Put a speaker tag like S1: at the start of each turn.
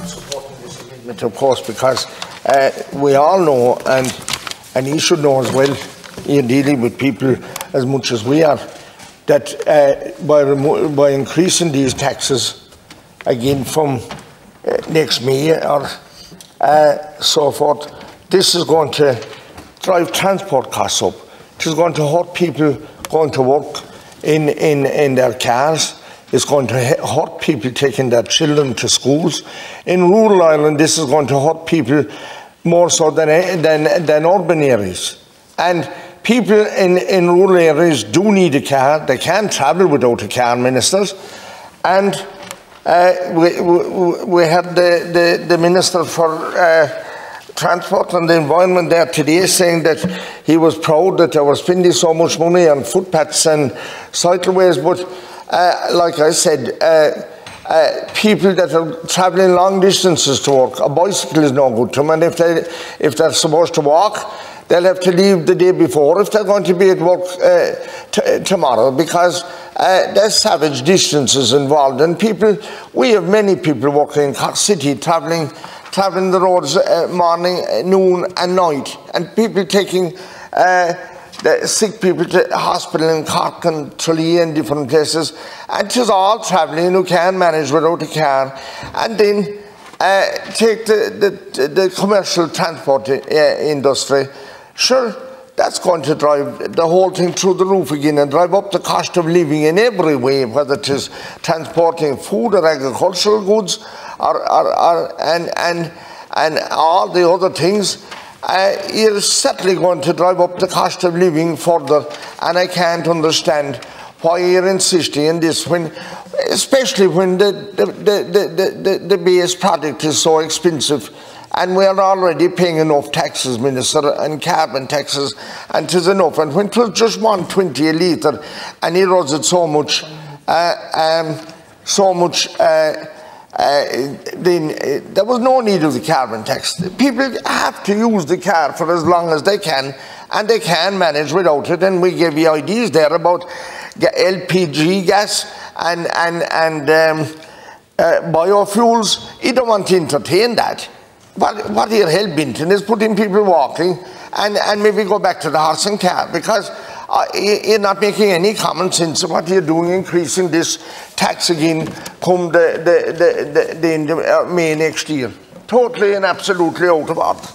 S1: supporting this amendment, of course, because we all know, and he should know as well, you're dealing with people as much as we are, that by increasing these taxes again from next May or so forth, this is going to drive transport costs up. It is going to hurt people going to work in their cars. It's going to hurt people taking their children to schools. In rural Ireland, this is going to hurt people more so than urban areas. And people in rural areas do need a car. They can't travel without a car, ministers. And we had the Minister for Transport and the Environment there today saying that he was proud that they were spending so much money on footpaths and cycleways, but like I said, people that are travelling long distances to work, a bicycle is no good to them, and if they're supposed to walk, they'll have to leave the day before if they're going to be at work tomorrow, because there's savage distances involved. And we have many people working in Cork City, travelling the roads morning, noon and night, and people taking the sick people to hospital in Cork and Tralee and different places, and just all travelling who can manage without a car, and then take the commercial transport industry. Sure, that's going to drive the whole thing through the roof again and drive up the cost of living in every way, whether it is transporting food or agricultural goods and all the other things. You're certainly going to drive up the cost of living further, and I can't understand why you're insisting on this, especially when the base product is so expensive. And we are already paying enough taxes, Minister, and carbon taxes, and it is enough. And when it was just $1.20 a litre, and he runs it so much, then there was no need of the carbon tax. People have to use the car for as long as they can, and they can manage without it. And we gave you ideas there about LPG gas and biofuels. You don't want to entertain that. But what you're hell-bent on is putting people walking and maybe go back to the horse and cart, because you're not making any common sense of what you're doing, increasing this tax again come the end of May next year. Totally and absolutely out of order.